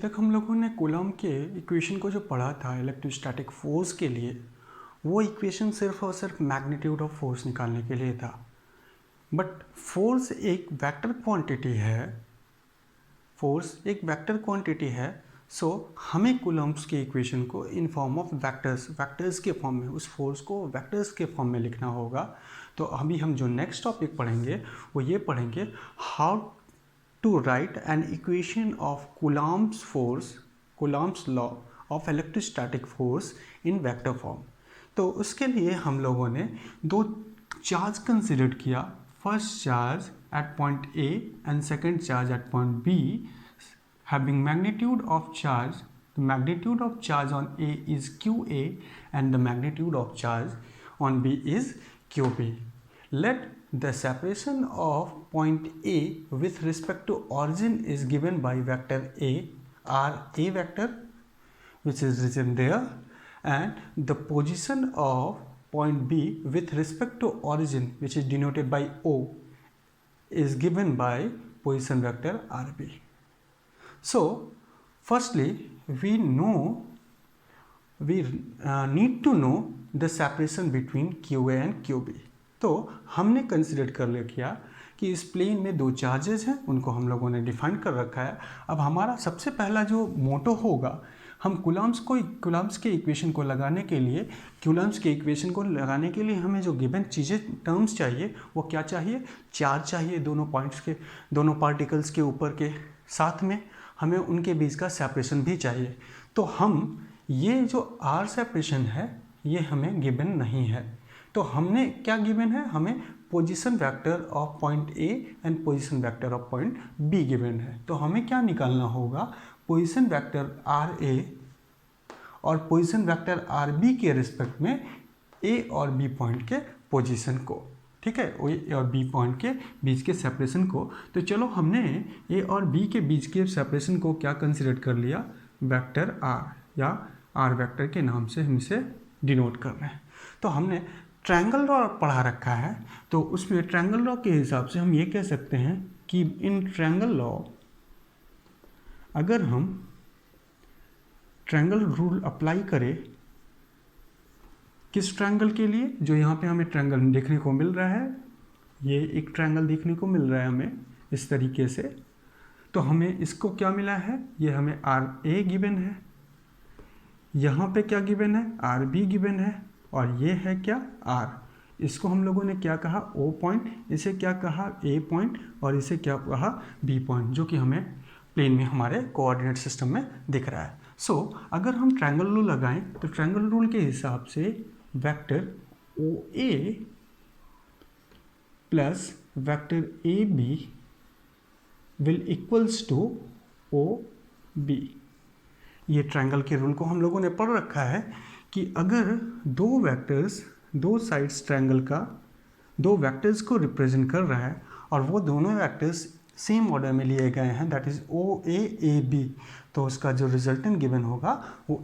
तक हम लोगों ने कूलॉम के इक्वेशन को जो पढ़ा था इलेक्ट्रोस्टैटिक फोर्स के लिए, वो इक्वेशन सिर्फ और सिर्फ मैग्नीट्यूड ऑफ फोर्स निकालने के लिए था। बट फोर्स एक वेक्टर क्वांटिटी है, सो हमें कूलॉम्स के इक्वेशन को इन फॉर्म ऑफ वेक्टर्स के फॉर्म में, उस फोर्स को वेक्टर्स के फॉर्म में लिखना होगा। तो अभी हम जो नेक्स्ट टॉपिक पढ़ेंगे वो ये पढ़ेंगे, how to write an equation of Coulomb's law of electrostatic force in vector form। तो उसके लिए हम लोगों ने दो चार्ज कंसिडर किया, first charge at point A and second charge at point B having magnitude of charge. The magnitude of charge on A is QA and the magnitude of charge on B is QB. Let the separation of point A with respect to origin is given by vector A, R A vector, which is written there, and the position of point B with respect to origin, which is denoted by O, is given by position vector RB. So firstly we need to know the separation between QA and QB। तो हमने consider कर लिया कि इस plane में दो charges हैं, उनको हम लोगों ने डिफाइन कर रखा है। अब हमारा सबसे पहला जो मोटो होगा, हम कूलॉम्स के इक्वेशन को लगाने के लिए हमें जो गिवन चीज़ें टर्म्स चाहिए वो क्या चाहिए, चार्ज चाहिए दोनों पार्टिकल्स के ऊपर के, साथ में हमें उनके बीच का सेपरेशन भी चाहिए। तो हम ये जो आर सेपरेशन है ये हमें गिवन नहीं है। तो हमने क्या गिवन है, हमें position vector of point A and position vector of point be given है। तो हमें क्या निकालना होगा, पोजीशन वेक्टर आर ए और पोजीशन वेक्टर आर बी के रिस्पेक्ट में ए और बी पॉइंट के पोजीशन को, ठीक है, ए और बी पॉइंट के बीच के सेपरेशन को। तो चलो हमने ए और बी के बीच के सेपरेशन को क्या कंसिडर कर लिया, वेक्टर आर या आर वेक्टर के नाम से हम इसे डिनोट कर रहे हैं। तो हमने ट्रायंगल लॉ पढ़ा रखा है, तो उसमें ट्रायंगल लॉ के हिसाब से हम ये कह सकते हैं कि इन ट्रायंगल लॉ, अगर हम ट्रायंगल रूल अप्लाई करें किस ट्रायंगल के लिए, जो यहाँ पे हमें ट्रायंगल देखने को मिल रहा है, ये एक ट्रायंगल देखने को मिल रहा है हमें इस तरीके से। तो हमें इसको क्या मिला है, ये हमें आर ए गिवन है, यहाँ पे क्या गिवन है, आर बी गिवन है, और ये है क्या, आर। इसको हम लोगों ने क्या कहा, ओ पॉइंट, इसे क्या कहा, ए पॉइंट, और इसे क्या कहा, बी पॉइंट, जो कि हमें प्लेन में हमारे कोऑर्डिनेट सिस्टम में दिख रहा है। सो अगर हम ट्रायंगल रूल लगाएं तो ट्रायंगल रूल के हिसाब से vector O A plus vector A B will equals to O B. ये ट्रायंगल के रूल को हम लोगों ने पढ़ रखा है कि अगर दो साइड्स ट्रायंगल का दो वेक्टर्स को रिप्रेजेंट कर रहा है और वो दोनों वेक्टर्स सेम ऑर्डर में लिए गए हैं, that is O A B, तो उसका जो रिजल्टेंट गिवन होगा वो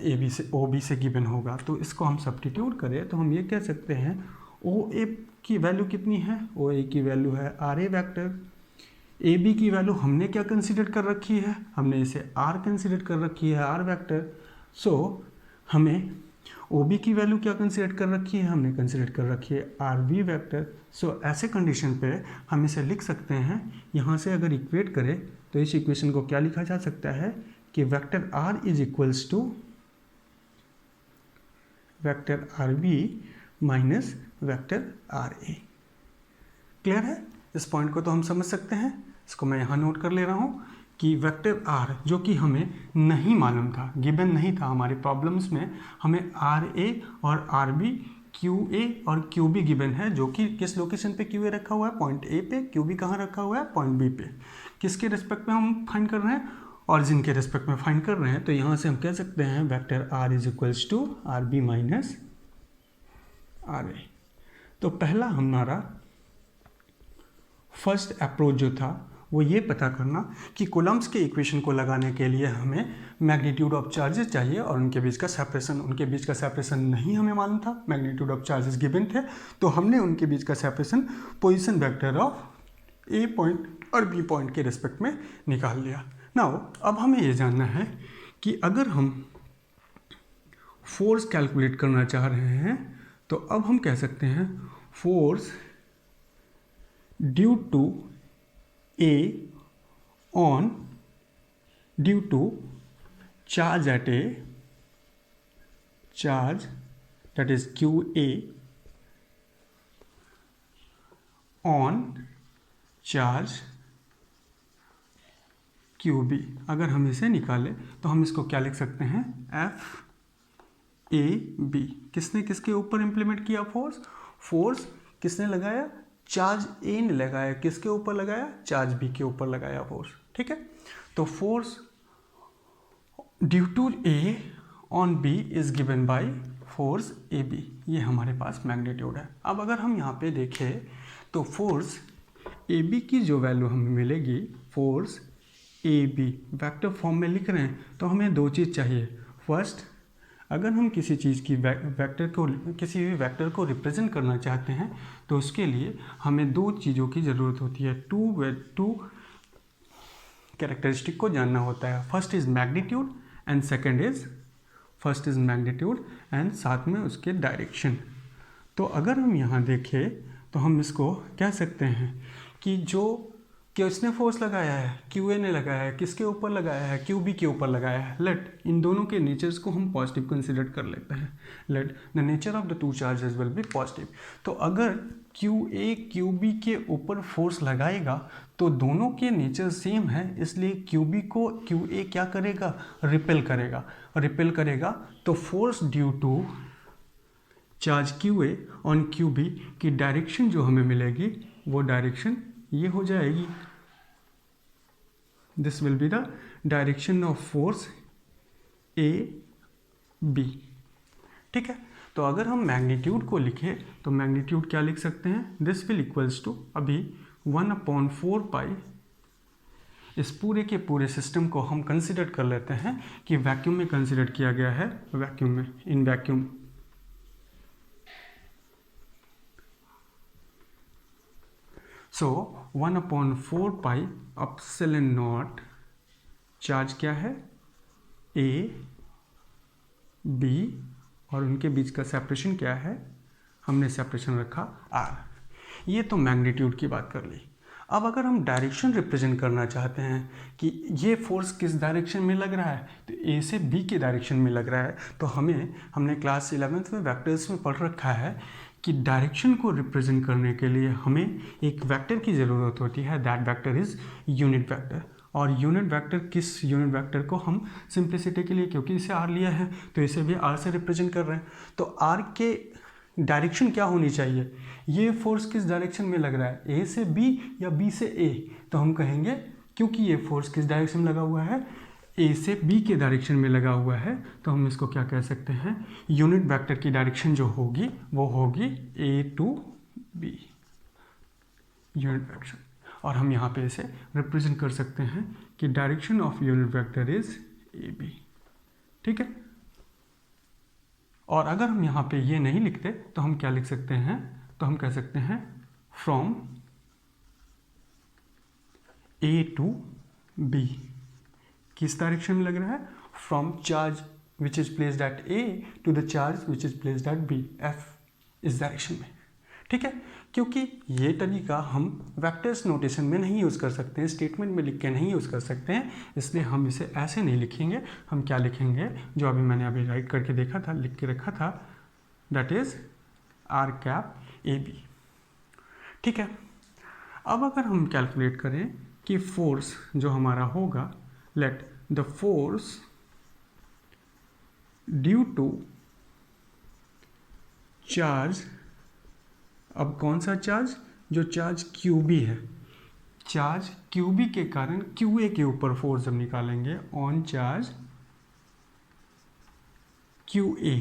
ओ बी से गिवन होगा। तो इसको हम सब्स्टिट्यूट करें तो हम ये कह सकते हैं ओ ए की वैल्यू कितनी है, ओ ए की वैल्यू है are A vector, A B की वैल्यू हमने क्या कंसिडर कर रखी है, हमने इसे आर कंसिडर कर रखी है, आर वेक्टर। सो हमें ओ बी की वैल्यू क्या कंसिडर कर रखी है, हमने कंसिडर कर रखी है आर बी वैक्टर। सो ऐसे कंडीशन पे हम इसे लिख सकते हैं, यहाँ से अगर इक्वेट करें तो इस इक्वेशन को क्या लिखा जा सकता है कि vector are is equals to vector are B minus vector are A. Clear है, इस पॉइंट को तो हम समझ सकते हैं। इसको मैं यहाँ नोट कर ले रहा हूँ कि वेक्टर आर, जो कि हमें नहीं मालूम था, गिवन नहीं था हमारे प्रॉब्लम्स में, हमें आर ए और आर बी, क्यू ए और क्यू बी गिवन है, जो कि किस लोकेशन पे क्यू ए रखा हुआ है, पॉइंट ए पे, क्यू बी कहाँ रखा हुआ है, पॉइंट बी पे। किसके रिस्पेक्ट में हम फाइंड कर रहे हैं, ऑरिजिन के रिस्पेक्ट में फाइंड कर रहे हैं। तो यहाँ से हम कह सकते हैं vector are is equals to R B minus R A. तो पहला हमारा फर्स्ट अप्रोच जो था वो ये पता करना कि कूलॉम्स के इक्वेशन को लगाने के लिए हमें मैग्नीट्यूड ऑफ चार्जेस चाहिए और उनके बीच का सेपरेशन नहीं हमें मालूम था, मैग्नीट्यूड ऑफ चार्जेस गिवन थे, तो हमने उनके बीच का separation position vector of A point और बी पॉइंट के रिस्पेक्ट में निकाल लिया। नाउ अब हमें ये जानना है कि अगर हम फोर्स कैलकुलेट करना चाह रहे हैं तो अब हम कह सकते हैं force due to A on due to charge at A, charge that is QA on charge QB। अगर हम इसे निकालें तो हम इसको क्या लिख सकते हैं, FAB। किसने किसके ऊपर इंप्लीमेंट किया फोर्स, फोर्स किसने लगाया, चार्ज ए ने लगाया, किसके ऊपर लगाया, चार्ज बी के ऊपर लगाया फोर्स। ठीक है, तो force due to A on B is given by force A B, ये हमारे पास मैग्नीट्यूड है। अब अगर हम यहाँ पे देखें तो फोर्स ए बी की जो वैल्यू हमें मिलेगी, force A B vector form में लिख रहे हैं तो हमें दो चीज़ चाहिए। फर्स्ट, अगर हम किसी चीज़ की किसी भी वेक्टर को रिप्रेजेंट करना चाहते हैं तो उसके लिए हमें दो चीज़ों की ज़रूरत होती है, टू कैरेक्टरिस्टिक को जानना होता है। First is magnitude and second is first is magnitude and साथ में उसके डायरेक्शन। तो अगर हम यहाँ देखें तो हम इसको कह सकते हैं कि जो किसने फोर्स लगाया है, QA ने लगाया है, किसके ऊपर लगाया है, QB के ऊपर लगाया है। लेट इन दोनों के नेचर्स को हम पॉजिटिव कंसिडर कर लेते हैं। Let the nature of the two charges will be positive. तो अगर QA QB के ऊपर फोर्स लगाएगा तो दोनों के नेचर सेम है, इसलिए QB को QA क्या करेगा, रिपेल करेगा। रिपेल करेगा तो force due to charge QA on QB की डायरेक्शन जो हमें मिलेगी वो डायरेक्शन ये हो जाएगी, this will be the direction of force AB। ठीक है, तो अगर हम मैग्नीट्यूड को लिखें तो मैग्नीट्यूड क्या लिख सकते हैं, दिस विल इक्वल्स टू अभी 1/4 पाई। इस पूरे के पूरे सिस्टम को हम कंसिडर कर लेते हैं कि वैक्यूम में कंसिडर किया गया है, वैक्यूम में, in vacuum. So 1/4 pi epsilon not, charge क्या है, A B और उनके बीच का सेपरेशन क्या है, हमने सेपरेशन रखा R। ये तो मैग्नीट्यूड की बात कर ली। अब अगर हम डायरेक्शन रिप्रेजेंट करना चाहते हैं कि ये फोर्स किस डायरेक्शन में लग रहा है, तो A से B के डायरेक्शन में लग रहा है, तो हमने क्लास 11th में वेक्टर्स में पढ़ रखा है कि डायरेक्शन को रिप्रेजेंट करने के लिए हमें एक वेक्टर की ज़रूरत होती है, that vector is unit vector. और यूनिट वेक्टर, किस यूनिट वेक्टर को हम सिंप्लिसिटी के लिए, क्योंकि इसे R लिया है तो इसे भी R से रिप्रेजेंट कर रहे हैं, तो R के डायरेक्शन क्या होनी चाहिए, ये फोर्स किस डायरेक्शन में लग रहा है, A से B या B से A। तो हम कहेंगे क्योंकि ये फोर्स किस डायरेक्शन में लगा हुआ है, A से B के डायरेक्शन में लगा हुआ है, तो हम इसको क्या कह सकते हैं, यूनिट वेक्टर की डायरेक्शन जो होगी वो होगी A to B, unit vector. और हम यहाँ पे इसे रिप्रेजेंट कर सकते हैं कि direction of unit vector is AB। ठीक है, और अगर हम यहाँ पे ये नहीं लिखते तो हम क्या लिख सकते हैं, तो हम कह सकते हैं फ्रॉम A to B, किस डायरेक्शन में लग रहा है, from charge which is placed at A to the charge which is placed at B, F इस डायरेक्शन में। ठीक है, क्योंकि ये तरीका हम वेक्टर्स नोटेशन में नहीं यूज़ कर सकते हैं, स्टेटमेंट में लिख के नहीं यूज़ कर सकते हैं, इसलिए हम इसे ऐसे नहीं लिखेंगे। हम क्या लिखेंगे, जो मैंने अभी राइट करके देखा था, लिख के रखा था, दैट इज R∩AB। ठीक है, अब अगर हम कैलकुलेट करें कि फोर्स जो हमारा होगा, let the force due to charge, अब कौन सा चार्ज, जो चार्ज QB है, चार्ज QB के कारण QA के ऊपर फोर्स जब निकालेंगे ऑन चार्ज QA,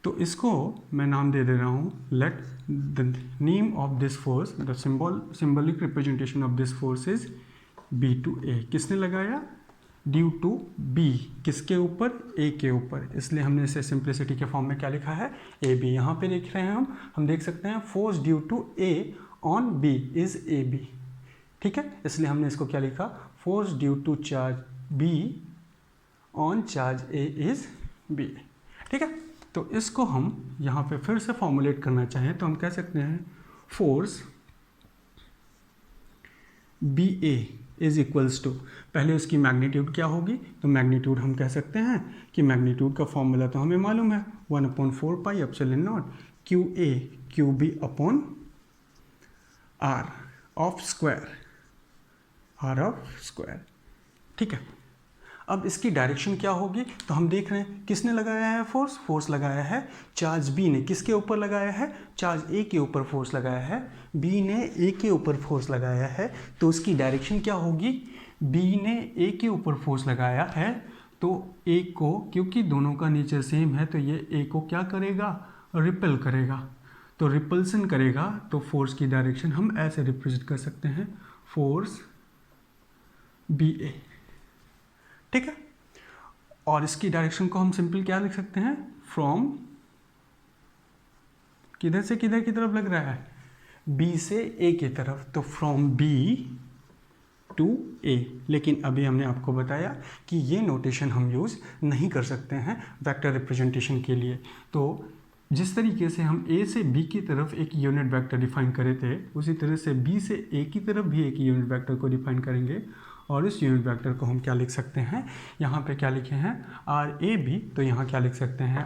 तो इसको मैं नाम दे रहा हूँ, let the name of this force, the symbolic representation of this force is B to A। किसने लगाया, ड्यू टू B, किसके ऊपर, A के ऊपर, इसलिए हमने इसे सिंप्लिसिटी के फॉर्म में क्या लिखा है, AB। यहाँ पे देख रहे हैं हम देख सकते हैं force due to A on B is AB। ठीक है, इसलिए हमने इसको क्या लिखा, force due to charge B on charge A is B। ठीक है, तो इसको हम यहाँ पे फिर से फॉर्मुलेट करना चाहें तो हम कह सकते हैं force B A is equals to, पहले उसकी मैग्नीट्यूड क्या होगी, तो मैग्नीट्यूड हम कह सकते हैं कि मैग्नीट्यूड का फॉर्मूला तो हमें मालूम है 1/4 pi epsilon naught Q A Q B upon R of square, R of square. ठीक है, अब इसकी डायरेक्शन क्या होगी, तो हम देख रहे हैं किसने लगाया है फोर्स, फोर्स लगाया है चार्ज बी ने, किसके ऊपर लगाया है, चार्ज ए के ऊपर फोर्स लगाया है, बी ने ए के ऊपर फोर्स लगाया है, तो उसकी डायरेक्शन क्या होगी, बी ने ए के ऊपर फोर्स लगाया है तो ए को, क्योंकि दोनों का नेचर सेम है तो ये ए को क्या करेगा, रिपेल करेगा, तो रिपल्सन करेगा, तो फोर्स की डायरेक्शन हम ऐसे रिप्रेजेंट कर सकते हैं फोर्स बी ए। ठीक है, और इसकी डायरेक्शन को हम सिंपल क्या लिख सकते हैं, फ्रॉम, किधर से किधर की तरफ लग रहा है, बी से ए की तरफ, तो फ्रॉम बी टू ए। लेकिन अभी हमने आपको बताया कि ये नोटेशन हम यूज़ नहीं कर सकते हैं वेक्टर रिप्रेजेंटेशन के लिए। तो जिस तरीके से हम ए से बी की तरफ एक यूनिट वेक्टर डिफाइन करे थे, उसी तरह से बी से ए की तरफ भी एक यूनिट वेक्टर को डिफाइन करेंगे, और इस यूनिट वेक्टर को हम क्या लिख सकते हैं, यहाँ पे क्या लिखे हैं आर ए बी, तो यहाँ क्या लिख सकते हैं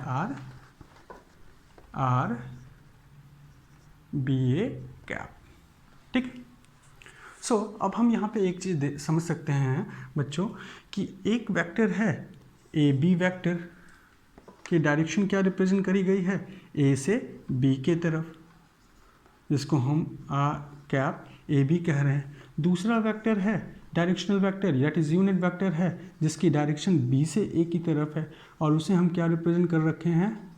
आर बी ए कैप। ठीक है, सो अब हम यहाँ पे एक चीज़ समझ सकते हैं बच्चों कि एक वेक्टर है ए बी वेक्टर की डायरेक्शन क्या रिप्रेजेंट करी गई है, ए से बी के तरफ, जिसको हम आर कैप ए बी कह रहे हैं। दूसरा वेक्टर है directional vector, that is unit vector है, जिसकी डायरेक्शन बी से ए की तरफ है, और उसे हम क्या रिप्रेजेंट कर रखे हैं,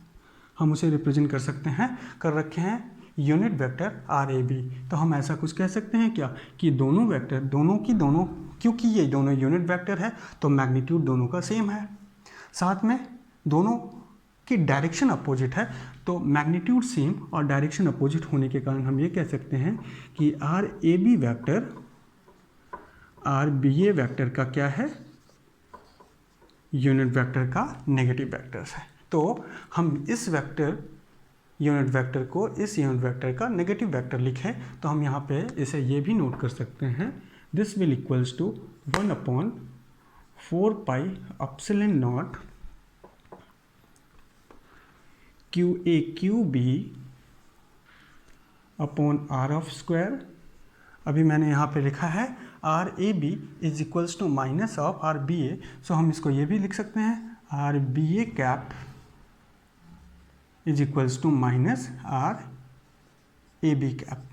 हम उसे रिप्रेजेंट कर सकते हैं, कर रखे हैं unit vector are A B. तो हम ऐसा कुछ कह सकते हैं क्या कि दोनों वेक्टर, दोनों की दोनों, क्योंकि ये दोनों यूनिट वेक्टर है तो मैग्नीट्यूड दोनों का सेम है, साथ में दोनों की डायरेक्शन अपोजिट है, तो मैग्नीट्यूड सेम और डायरेक्शन अपोजिट होने के कारण हम ये कह सकते हैं कि R A B vector are B A vector का क्या है, यूनिट वेक्टर का नेगेटिव वेक्टर्स है। तो हम इस वेक्टर यूनिट वेक्टर को इस यूनिट वेक्टर का नेगेटिव वेक्टर लिखें, तो हम यहाँ पे इसे ये भी नोट कर सकते हैं, this will equals to 1/4 pi epsilon naught Q A Q B upon R of square. अभी मैंने यहाँ पे लिखा है are A B is equals to minus of R B A, so हम इसको ये भी लिख सकते हैं R B A cap is equals to minus R A B cap.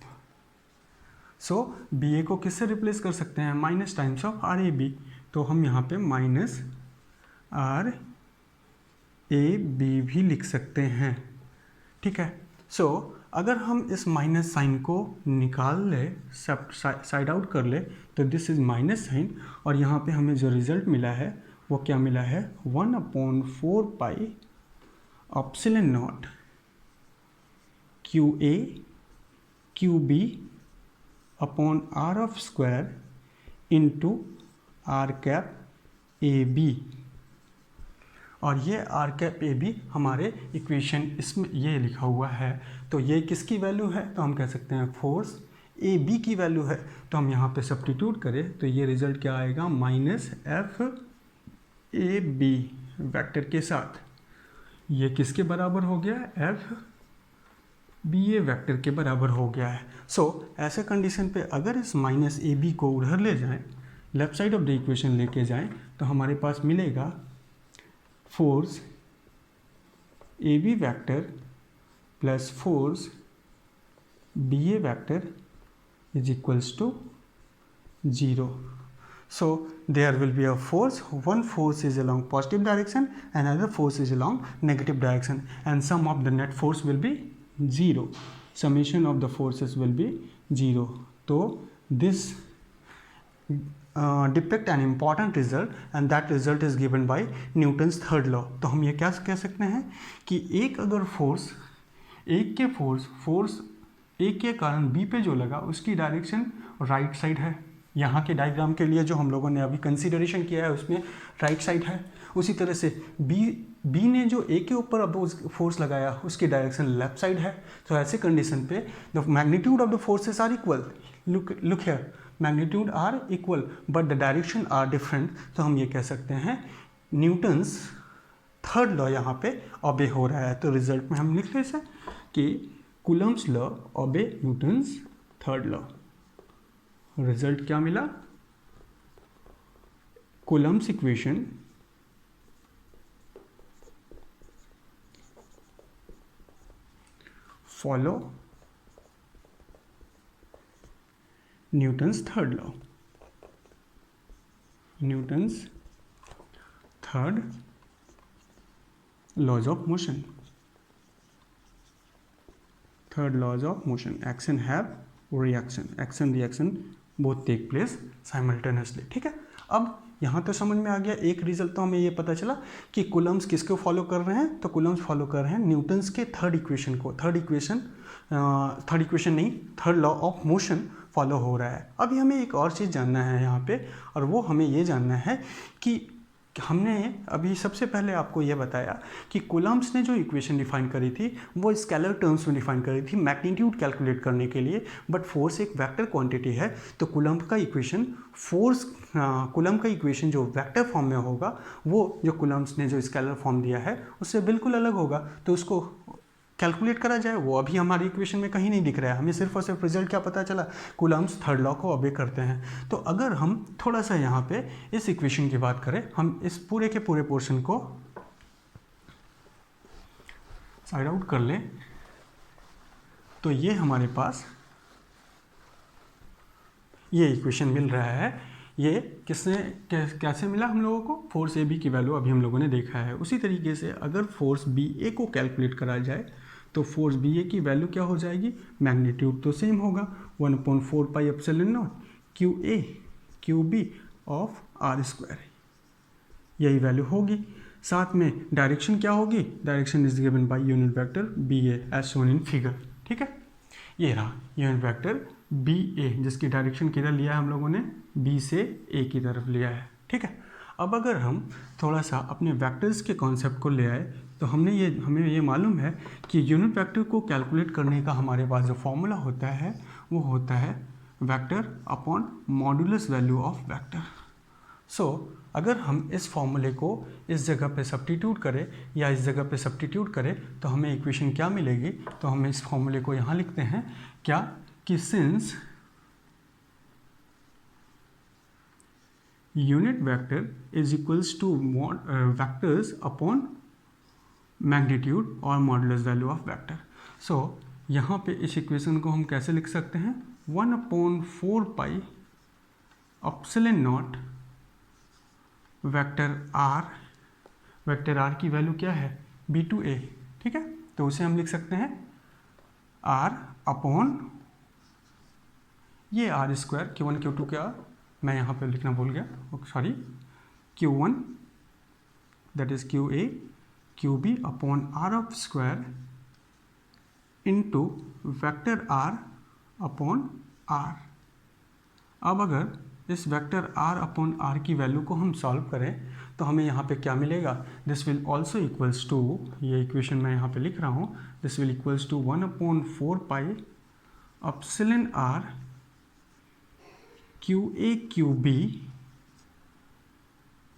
So B A को किससे रिप्लेस कर सकते हैं, minus times of are A B, तो हम यहाँ पे माइनस आर ए बी भी लिख सकते हैं। ठीक है, सो अगर हम इस माइनस साइन को निकाल ले, सब साइड आउट कर ले, तो दिस इज माइनस साइन, और यहाँ पे हमें जो रिजल्ट मिला है वो क्या मिला है, 1/4 pi epsilon naught Q A Q B upon R of square into R cap A B. और ये आर कैप ए बी हमारे इक्वेशन इसमें ये लिखा हुआ है, तो ये किसकी वैल्यू है, तो हम कह सकते हैं फोर्स ए बी की वैल्यू है। तो हम यहाँ पे सब्स्टिट्यूट करें तो ये रिजल्ट क्या आएगा, minus F A B vector के साथ, ये किसके बराबर हो गया, एफ बी ए वेक्टर के बराबर हो गया है। सो ऐसे कंडीशन पे अगर इस माइनस ए बी को उधर ले जाएं, left side of the equation लेके जाएं, तो हमारे पास मिलेगा force A B vector plus force B A vector is equals to 0. So there will be a force, one force is along positive direction and another force is along negative direction, and sum of the net force will be 0. Summation of the forces will be 0. So this depict an important result, and that result is given by Newton's third law. तो हम ये क्या कह सकते हैं कि एक अगर फोर्स, एक के फोर्स ए के कारण बी पे जो लगा उसकी डायरेक्शन राइट साइड है, यहाँ के डायग्राम के लिए जो हम लोगों ने अभी कंसीडरेशन किया है उसमें राइट साइड है, उसी तरह से बी ने जो ए के ऊपर अपोज फोर्स लगाया उसकी डायरेक्शन लेफ्ट साइड है। तो ऐसे कंडीशन पे the magnitude of the forces are equal, look here, magnitude are equal but the direction are different. तो हम ये कह सकते हैं न्यूटन्स थर्ड लॉ यहाँ पे ओबे हो रहा है। तो रिजल्ट में हम लिख रहे हैं कि कूलम्स लॉ ओबे न्यूटन्स थर्ड लॉ। रिजल्ट क्या मिला, Coulomb's equation follow Newton's third law, Newton's third laws of motion, third laws of motion, action have reaction, action reaction both take place simultaneously। ठीक है, अब यहाँ तो समझ में आ गया। एक रिजल्ट तो हमें ये पता चला कि कूलम्स किसको फॉलो कर रहे हैं, तो कूलम्स फॉलो कर रहे हैं न्यूटन्स के थर्ड इक्वेशन को, थर्ड इक्वेशन नहीं, third law of motion follow हो रहा है। अभी हमें एक और चीज़ जानना है यहाँ पे, और वो हमें ये जानना है कि हमने अभी सबसे पहले आपको यह बताया कि कूलम्स ने जो इक्वेशन डिफाइन करी थी वो स्केलर टर्म्स में डिफाइन करी थी मैग्नीट्यूड कैलकुलेट करने के लिए, बट फोर्स एक वेक्टर क्वांटिटी है। तो कूलम्ब का इक्वेशन कूलम्ब का इक्वेशन जो वेक्टर फॉर्म में होगा वो जो कूलम्स ने जो स्केलर फॉर्म दिया है उससे बिल्कुल अलग होगा। तो उसको कैलकुलेट करा जाए, वो अभी हमारी इक्वेशन में कहीं नहीं दिख रहा है। हमें सिर्फ और सिर्फ रिजल्ट क्या पता चला, कूलम्स थर्ड लॉ को ओबे करते हैं। तो अगर हम थोड़ा सा यहाँ पे इस इक्वेशन की बात करें, हम इस पूरे के पूरे पोर्शन को साइड आउट कर लें, तो ये हमारे पास ये इक्वेशन मिल रहा है। ये कैसे मिला हम लोगों को, फोर्स ए बी की वैल्यू अभी हम लोगों ने देखा है। उसी तरीके से अगर फोर्स बी ए को कैलकुलेट करा जाए तो फोर्स बी ए की वैल्यू क्या हो जाएगी, मैग्नीट्यूड तो सेम होगा 1/4 pi epsilon naught Q A Q B of R square, यही वैल्यू होगी। साथ में डायरेक्शन क्या होगी, direction is given by unit vector B A as shown in figure. ठीक है, ये रहा यूनिट वेक्टर बी ए, जिसकी डायरेक्शन किधर लिया है हम लोगों ने, बी से ए की तरफ लिया है। ठीक है, अब अगर हम थोड़ा सा अपने वेक्टर्स के कॉन्सेप्ट को ले आए तो हमें ये मालूम है कि यूनिट वेक्टर को कैलकुलेट करने का हमारे पास जो फॉर्मूला होता है वो होता है vector upon modulus value of vector. So अगर हम इस फॉर्मूले को इस जगह पे सब्स्टिट्यूट करें या इस जगह पे सब्स्टिट्यूट करें तो हमें इक्वेशन क्या मिलेगी, तो हम इस फॉर्मूले को यहाँ लिखते हैं क्या कि since unit vector is equals two vectors upon magnitude और मॉडुलस वैल्यू ऑफ वेक्टर। सो यहाँ पे इस इक्वेशन को हम कैसे लिख सकते हैं, 1/4 pi epsilon naught vector R की वैल्यू क्या है, बी टू ए। ठीक है, तो उसे हम लिख सकते हैं आर अपॉन ये आर स्क्वायर Q1 Q2 क्या, मैं यहाँ पे लिखना भूल गया, sorry, Q1 that is Q A Q B upon R of square into vector R upon R. अब अगर इस वेक्टर आर अपॉन आर की वैल्यू को हम सॉल्व करें तो हमें यहाँ पे क्या मिलेगा, this will also equals to, ये इक्वेशन मैं यहाँ पे लिख रहा हूँ, this will equals to 1/4 pi epsilon R Q A Q B,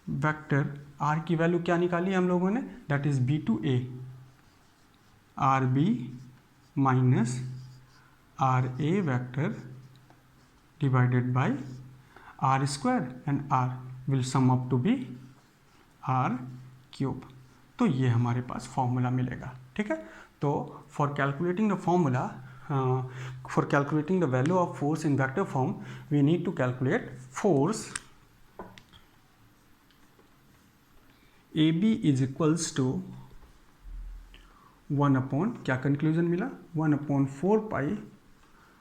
vector R की वैल्यू क्या निकाली हम लोगों ने, that is B to A R B minus R A vector divided by R square and R will sum up to be R cube. तो ये हमारे पास फॉर्मूला मिलेगा। ठीक है, तो for calculating the formula, for calculating the value of force in vector form we need to calculate force AB is equals to 1 upon, क्या conclusion मिला, 1/4 pi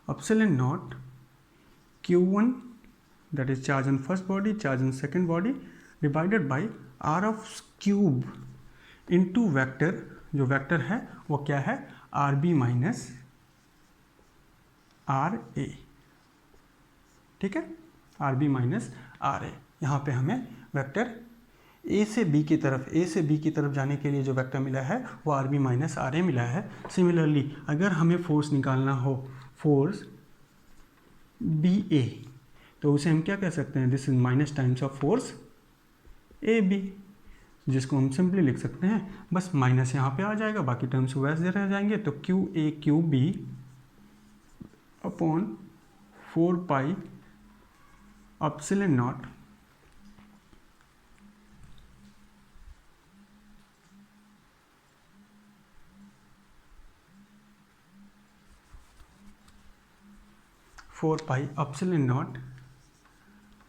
epsilon not Q1 that is charge on first body, charge on second body divided by R of cube into vector, जो vector है वो क्या है, RB minus R ए। ठीक है, are B minus R ए। यहाँ पर हमें वेक्टर ए से बी की तरफ जाने के लिए जो वेक्टर मिला है वो आर बी माइनस आर ए मिला है। सिमिलरली अगर हमें फोर्स निकालना हो, फोर्स बी ए, तो उसे हम क्या कह सकते हैं, this is minus times of force A B, जिसको हम सिंपली लिख सकते हैं, बस माइनस यहाँ पे आ जाएगा, बाकी टर्म्स वैसे रह जाएंगे। तो Q A Q B upon 4 pi epsilon naught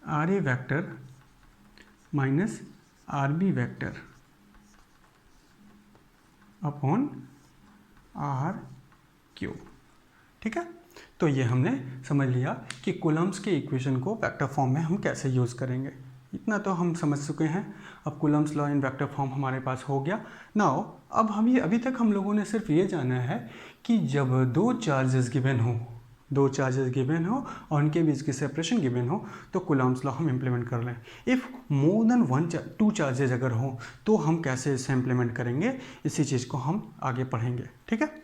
R A vector minus R B vector upon R cube. ठीक है, तो ये हमने समझ लिया कि कूलम्ब्स के इक्वेशन को वेक्टर फॉर्म में हम कैसे यूज़ करेंगे। इतना तो हम समझ चुके हैं। अब Coulomb's law in vector form हमारे पास हो गया। नाउ अब हम अभी तक हम लोगों ने सिर्फ ये जाना है कि जब दो चार्जेस गिवन हो और उनके बीच की सेपरेशन गिवन हो तो कूलम्ब्स लॉ हम इम्प्लीमेंट कर लें। If more than two charges अगर हो तो हम कैसे इसे इम्प्लीमेंट करेंगे, इसी चीज़ को हम आगे पढ़ेंगे। ठीक है।